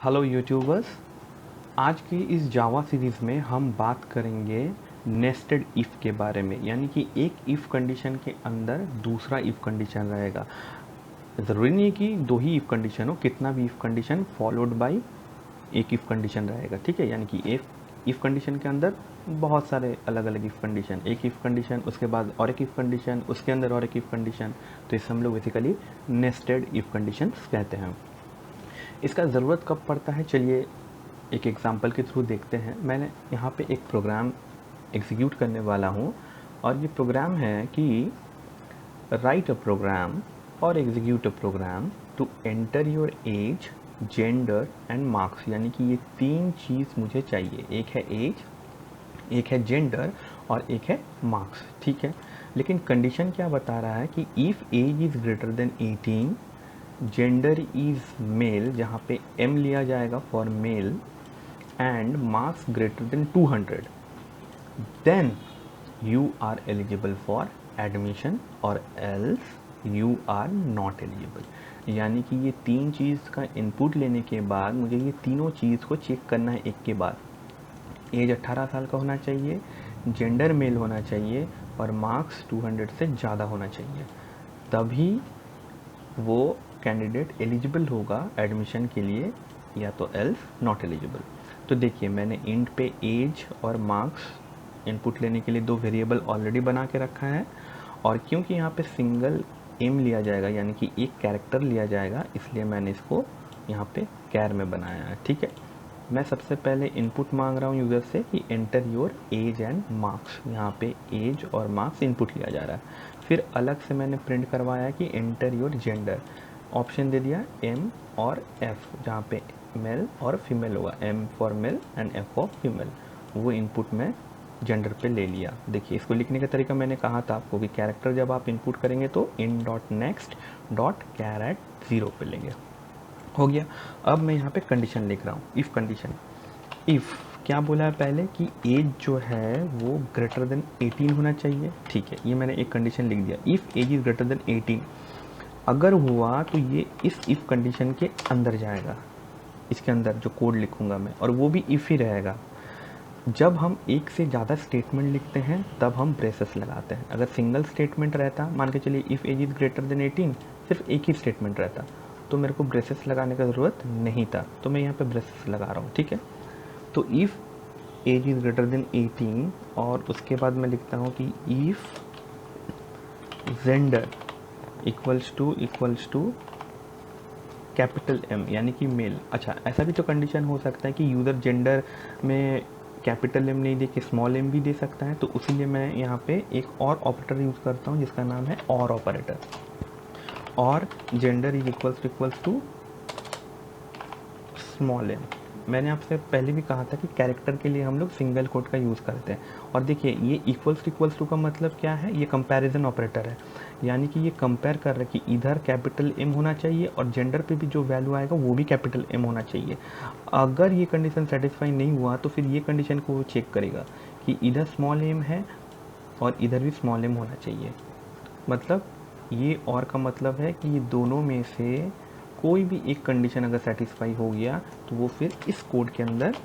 Hello YouTubers. आज की इस जावा सीरीज़ में हम बात करेंगे नेस्टेड इफ़ के बारे में, यानी कि एक इफ़ कंडीशन के अंदर दूसरा इफ़ कंडीशन रहेगा। ज़रूरी नहीं कि दो ही इफ़ कंडीशन हो, कितना भी इफ़ कंडीशन फॉलोड बाय एक इफ़ कंडीशन रहेगा। ठीक है, यानी कि एक इफ़ कंडीशन के अंदर बहुत सारे अलग अलग इफ़ कंडीशन, एक इफ़ कंडीशन उसके बाद और एक इफ़ कंडीशन, उसके अंदर और एक इफ़ कंडीशन, तो इसे हम लोग बेसिकली नेस्टेड इफ़ कंडीशन कहते हैं। इसका ज़रूरत कब पड़ता है, चलिए एक एग्ज़ाम्पल के थ्रू देखते हैं। मैंने यहाँ पे एक प्रोग्राम एग्जीक्यूट करने वाला हूँ और ये प्रोग्राम है कि राइट अ प्रोग्राम और execute a program to enter your age, gender and marks. यानी कि ये तीन चीज़ मुझे चाहिए, एक है एज, एक है जेंडर और एक है मार्क्स। ठीक है, लेकिन कंडीशन क्या बता रहा है कि if age is greater than 18, gender is male, जहाँ पे एम लिया जाएगा for male, and marks greater than 200, then you are eligible for admission और else you are not eligible. यानी कि ये तीन चीज़ का इनपुट लेने के बाद मुझे ये तीनों चीज़ को चेक करना है एक के बाद। एज 18 साल का होना चाहिए, जेंडर मेल होना चाहिए और मार्क्स 200 से ज़्यादा होना चाहिए, तभी वो कैंडिडेट एलिजिबल होगा एडमिशन के लिए, या तो एल्स नॉट एलिजिबल। तो देखिए, मैंने इंट पे एज और मार्क्स इनपुट लेने के लिए दो वेरिएबल ऑलरेडी बना के रखा है, और क्योंकि यहाँ पे सिंगल एम लिया जाएगा यानी कि एक कैरेक्टर लिया जाएगा, इसलिए मैंने इसको यहाँ पे कैर में बनाया है। ठीक है, मैं सबसे पहले इनपुट मांग रहा हूँ यूज़र से कि enter your as and marks. यहाँ पे एज और मार्क्स इनपुट लिया जा रहा है। फिर अलग से मैंने प्रिंट करवाया कि एंटर योर जेंडर, ऑप्शन दे दिया एम और एफ, जहाँ पे मेल और फीमेल होगा, M for male and F for female. वो इनपुट में जेंडर पे ले लिया। देखिए, इसको लिखने का तरीका मैंने कहा था आपको कि कैरेक्टर जब आप इनपुट करेंगे तो in dot next dot caret 0 पे लेंगे। हो गया। अब मैं यहाँ पे कंडीशन लिख रहा हूँ, इफ़ कंडीशन। इफ़ क्या बोला है पहले कि एज जो है वो ग्रेटर देन 18 होना चाहिए। ठीक है, ये मैंने एक कंडीशन लिख दिया, if age is greater than 18। अगर हुआ तो ये इस इफ़ कंडीशन के अंदर जाएगा, इसके अंदर जो कोड लिखूंगा मैं, और वो भी इफ़ ही रहेगा। जब हम एक से ज़्यादा स्टेटमेंट लिखते हैं तब हम ब्रेसेस लगाते हैं। अगर सिंगल स्टेटमेंट रहता, मान के चलिए if age is greater than 18, सिर्फ एक ही स्टेटमेंट रहता, तो मेरे को ब्रेसेस लगाने का ज़रूरत नहीं था, तो मैं यहाँ पे ब्रेसेस लगा रहा हूँ। ठीक है, तो if age is greater than 18 और उसके बाद मैं लिखता हूँ कि if gender equals to capital M यानी कि मेल। अच्छा, ऐसा भी तो कंडीशन हो सकता है कि यूज़र जेंडर में कैपिटल एम नहीं दे के स्मॉल एम भी दे सकता है, तो इसीलिए मैं यहाँ पे एक और ऑपरेटर यूज़ करता हूँ जिसका नाम है और ऑपरेटर। और gender is equals to small M. मैंने आपसे पहले भी कहा था कि कैरेक्टर के लिए हम लोग सिंगल कोट का यूज़ करते हैं। और देखिए, ये इक्वल्स टू का मतलब क्या है, ये कंपैरिजन ऑपरेटर है, यानी कि ये कंपेयर कर रहा है कि इधर कैपिटल एम होना चाहिए और जेंडर पे भी जो वैल्यू आएगा वो भी कैपिटल एम होना चाहिए। अगर ये कंडीशन सेटिस्फाई नहीं हुआ तो फिर ये कंडीशन को वो चेक करेगा कि इधर स्मॉल एम है और इधर भी स्मॉल एम होना चाहिए। मतलब ये और का मतलब है कि ये दोनों में से कोई भी एक कंडीशन अगर सेटिस्फाई हो गया तो वो फिर इस कोड के अंदर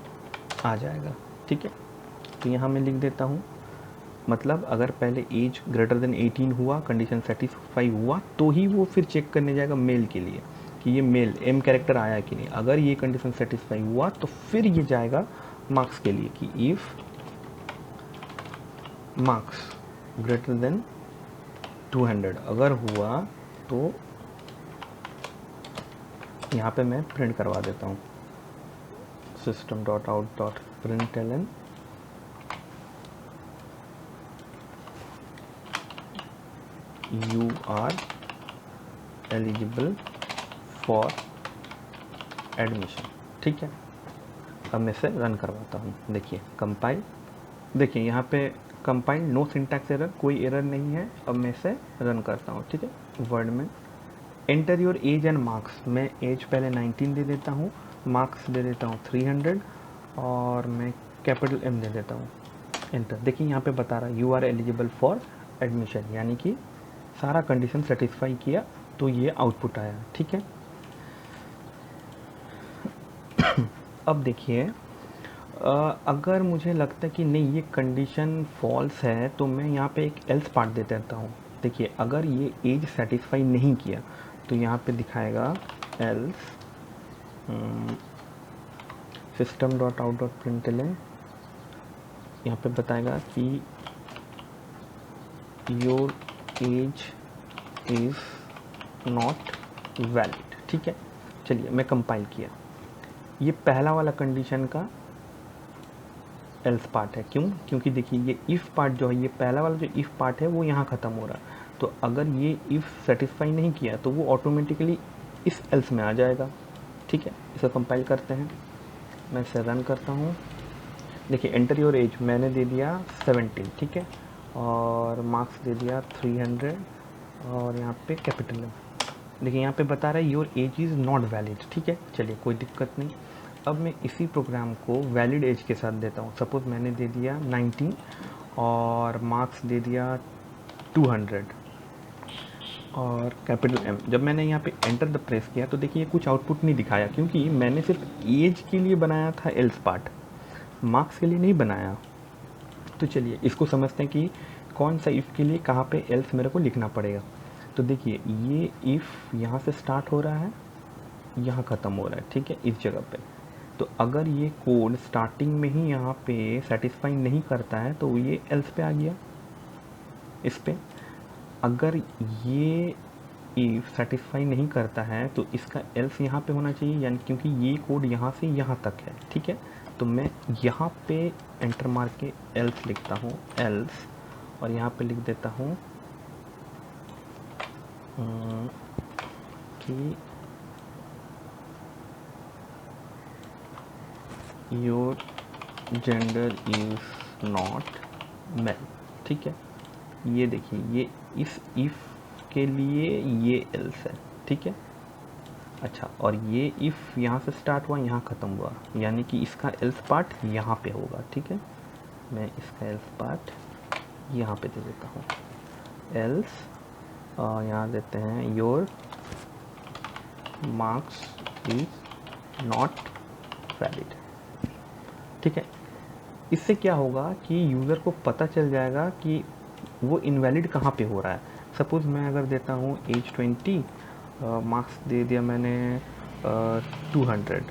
आ जाएगा। ठीक है, तो यहाँ मैं लिख देता हूँ, मतलब अगर पहले एज ग्रेटर देन 18 हुआ, कंडीशन सेटिस्फाई हुआ, तो ही वो फिर चेक करने जाएगा मेल के लिए कि ये मेल एम कैरेक्टर आया कि नहीं। अगर ये कंडीशन सेटिस्फाई हुआ तो फिर ये जाएगा मार्क्स के लिए कि इफ़ मार्क्स ग्रेटर देन 200 अगर हुआ तो यहाँ पे मैं प्रिंट करवा देता हूँ, system dot out dot println you are eligible for admission. ठीक है, अब मैं इसे रन करवाता हूँ। देखिए कंपाइल, देखिए यहाँ पे कंपाइल, नो सिंटैक्स एरर, कोई एरर नहीं है। अब मैं इसे रन करता हूँ। ठीक है, वर्ड में enter your as and marks, मैं एज पहले 19 दे देता हूँ, मार्क्स दे देता हूँ 300 और मैं कैपिटल एम दे देता हूँ, एंटर। देखिए यहाँ पे बता रहा है you are eligible for admission, यानी कि सारा कंडीशन सेटिस्फाई किया तो ये आउटपुट आया। ठीक है, अब देखिए, अगर मुझे लगता है कि नहीं ये कंडीशन फॉल्स है तो मैं यहाँ पे एक एल्स पार्ट दे देता हूँ। देखिए अगर ये एज सेटिस्फाई नहीं किया तो यहाँ पे दिखाएगा else system dot out dot println, यहाँ पे बताएगा कि your age is not valid. ठीक है, चलिए मैं कंपाइल किया, ये पहला वाला कंडीशन का एल्स पार्ट है। क्यों? क्योंकि देखिए ये इफ़ पार्ट जो है, ये पहला वाला जो इफ़ पार्ट है वो यहाँ ख़त्म हो रहा है, तो अगर ये इफ़ सेटिस्फाई नहीं किया तो वो ऑटोमेटिकली इस एल्स में आ जाएगा। ठीक है, इसे कंपाइल करते हैं, मैं इसे रन करता हूँ। देखिए एंटर योर एज मैंने दे दिया 17, ठीक है, और मार्क्स दे दिया 300 और यहाँ पे कैपिटल है। देखिए यहाँ पे बता रहा है your age is not valid. ठीक है, चलिए कोई दिक्कत नहीं। अब मैं इसी प्रोग्राम को वैलिड एज के साथ देता हूँ। सपोज़ मैंने दे दिया 19 और मार्क्स दे दिया 200 और कैपिटल एम। जब मैंने यहाँ पे एंटर द प्रेस किया तो देखिए कुछ आउटपुट नहीं दिखाया, क्योंकि मैंने सिर्फ एज के लिए बनाया था एल्स पार्ट, मार्क्स के लिए नहीं बनाया। तो चलिए इसको समझते हैं कि कौन सा इफ़ के लिए कहाँ पे एल्स मेरे को लिखना पड़ेगा। तो देखिए ये इफ़ यहाँ से स्टार्ट हो रहा है, यहाँ ख़त्म हो रहा है, ठीक है, इस जगह पे। तो अगर ये कोड स्टार्टिंग में ही यहाँ पे सेटिस्फाई नहीं करता है तो ये एल्स पे आ गया इस पे। अगर ये इफ सेटिस्फाई नहीं करता है तो इसका एल्स यहाँ पे होना चाहिए, यानी क्योंकि ये कोड यहाँ से यहाँ तक है। ठीक है, तो मैं यहाँ पे एंटर मार के एल्स लिखता हूँ, एल्स, और यहाँ पे लिख देता हूँ कि your gender is not male. ठीक है, ये देखिए ये इस इफ़ के लिए ये एल्स है। ठीक है, अच्छा, और ये इफ़ यहाँ से स्टार्ट हुआ यहाँ ख़त्म हुआ, यानी कि इसका एल्स पार्ट यहाँ पे होगा। ठीक है, मैं इसका एल्स पार्ट यहाँ पे दे देता हूँ, एल्स, और यहाँ देते हैं your marks is not valid. ठीक है, इससे क्या होगा कि यूज़र को पता चल जाएगा कि वो इनवैलिड कहाँ पे हो रहा है। सपोज़ मैं अगर देता हूँ एज 20, मार्क्स दे दिया मैंने 200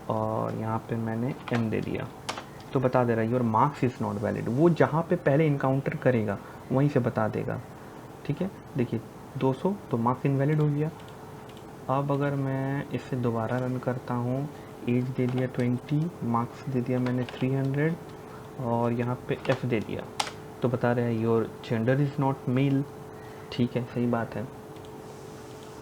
और यहाँ पे मैंने एम दे दिया, तो बता दे रहा है your marks is not valid. वो जहाँ पे पहले इनकाउंटर करेगा वहीं से बता देगा। ठीक है, देखिए 200 तो मार्क्स इनवैलिड हो गया। अब अगर मैं इसे दोबारा रन करता हूँ, एज दे दिया 20, मार्क्स दे दिया मैंने 300 और यहाँ पे एफ दे दिया, तो बता रहे हैं your gender is not male. ठीक है, सही बात है।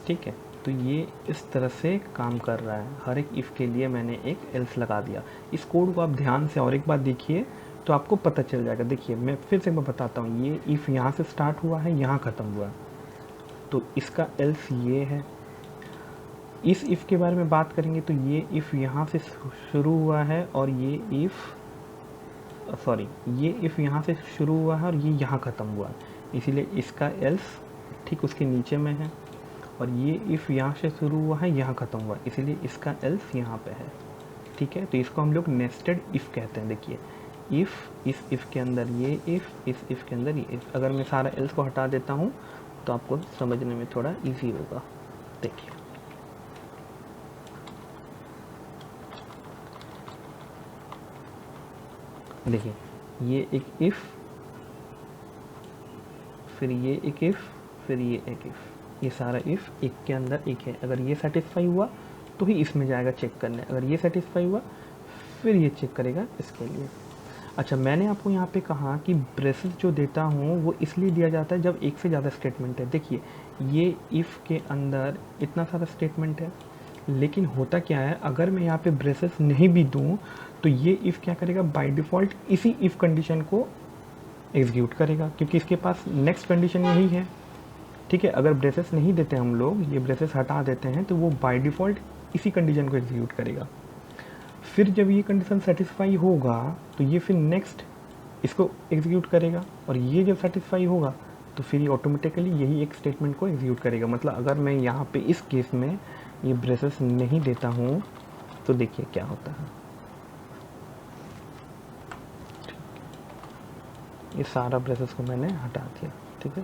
ठीक है, तो ये इस तरह से काम कर रहा है। हर एक इफ़ के लिए मैंने एक एल्स लगा दिया। इस कोड को आप ध्यान से और एक बार देखिए तो आपको पता चल जाएगा। देखिए मैं फिर से मैं बताता हूँ, ये इफ़ यहाँ से स्टार्ट हुआ है, यहाँ ख़त्म हुआ है, तो इसका एल्स ये है। इस इफ़ के बारे में बात करेंगे तो ये इफ़ यहाँ से शुरू हुआ है और ये इफ़ यहाँ से शुरू हुआ है और ये यहाँ ख़त्म हुआ है, इसीलिए इसका एल्स ठीक उसके नीचे में है। और ये इफ़ यहाँ से शुरू हुआ है, यहाँ ख़त्म हुआ, इसीलिए इसका एल्स यहाँ पे है। ठीक है, तो इसको हम लोग नेस्टेड इफ़ कहते हैं। देखिए इफ़, इस इफ़ के अंदर ये इफ़, इस इफ़ के अंदर ये इफ़। अगर मैं सारा एल्स को हटा देता हूँ तो आपको समझने में थोड़ा ईजी होगा। देखिए देखिए ये एक इफ़, फिर ये एक इफ़, फिर ये एक इफ़, ये सारा इफ़ एक के अंदर एक है। अगर ये सेटिस्फाई हुआ तो ही इसमें जाएगा चेक करने, अगर ये सेटिस्फाई हुआ फिर ये चेक करेगा इसके लिए। अच्छा, मैंने आपको यहाँ पे कहा कि ब्रेसेस जो देता हूँ वो इसलिए दिया जाता है जब एक से ज़्यादा स्टेटमेंट है। देखिए ये इफ़ के अंदर इतना सारा स्टेटमेंट है, लेकिन होता क्या है, अगर मैं यहाँ पे ब्रेसेस नहीं भी दूँ तो ये इफ़ क्या करेगा, बाय डिफ़ॉल्ट इसी इफ़ कंडीशन को एग्जीक्यूट करेगा, क्योंकि इसके पास नेक्स्ट कंडीशन यही है। ठीक है, अगर ब्रेसेस नहीं देते हम लोग, ये ब्रेसेस हटा देते हैं, तो वो बाय डिफ़ॉल्ट इसी कंडीशन को एग्जीक्यूट करेगा। फिर जब ये कंडीशन सेटिस्फाई होगा तो ये फिर नेक्स्ट इसको एग्जीक्यूट करेगा, और ये जब सेटिस्फाई होगा तो फिर ये ऑटोमेटिकली यही एक स्टेटमेंट को एग्जीक्यूट करेगा। मतलब अगर मैं यहाँ पे इस केस में ये ब्रेसेस नहीं देता हूँ तो देखिए क्या होता है, ये सारा ब्रेसेस को मैंने हटा दिया, ठीक है।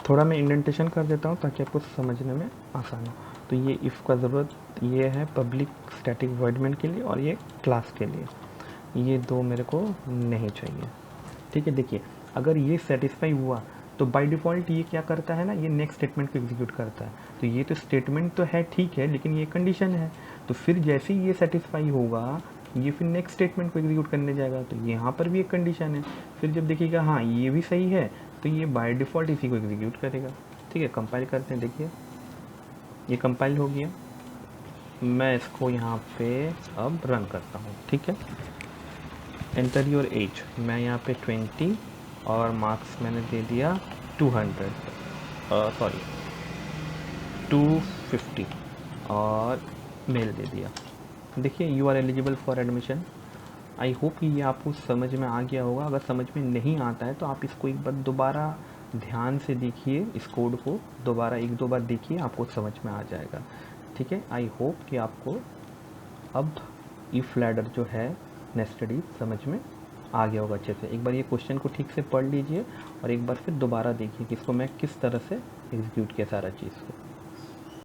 थोड़ा मैं इंडेंटेशन कर देता हूँ ताकि आपको समझने में आसान हो। तो ये इफ़ का ज़रूरत ये है पब्लिक स्टैटिक वॉइड मेन के लिए, और ये क्लास के लिए, ये दो मेरे को नहीं चाहिए, ठीक है। देखिए अगर ये सेटिस्फाई हुआ तो बाय डिफ़ॉल्ट ये क्या करता है ना, ये नेक्स्ट स्टेटमेंट को एग्जीक्यूट करता है। तो ये तो स्टेटमेंट तो है, ठीक है, लेकिन ये कंडीशन है। तो फिर जैसे ही ये सेटिस्फाई होगा, ये फिर नेक्स्ट स्टेटमेंट को एग्जीक्यूट करने जाएगा। तो यहाँ पर भी एक कंडीशन है। फिर जब देखिएगा हाँ ये भी सही है, तो ये बाय डिफ़ॉल्ट इसी को एग्जीक्यूट करेगा, ठीक है। कंपाइल करते हैं, देखिए ये कंपाइल हो गया। मैं इसको यहाँ पे अब रन करता हूँ, ठीक है। एंटर योर एज, मैं यहाँ पे 20 और मार्क्स मैंने दे दिया 200, सॉरी 250, और मेल दे दिया। देखिए you are eligible for admission. I hope कि ये आपको समझ में आ गया होगा। अगर समझ में नहीं आता है तो आप इसको एक बार दोबारा ध्यान से देखिए, इस कोड को दोबारा एक दो बार देखिए, आपको समझ में आ जाएगा, ठीक है। आई होप कि आपको अब इफ लैडर जो है नेस्टेड इफ समझ में आ गया होगा अच्छे से। एक बार ये क्वेश्चन को ठीक से पढ़ लीजिए और एक बार फिर दोबारा देखिए कि इसको मैं किस तरह से एग्जीक्यूट किया सारा चीज़ को।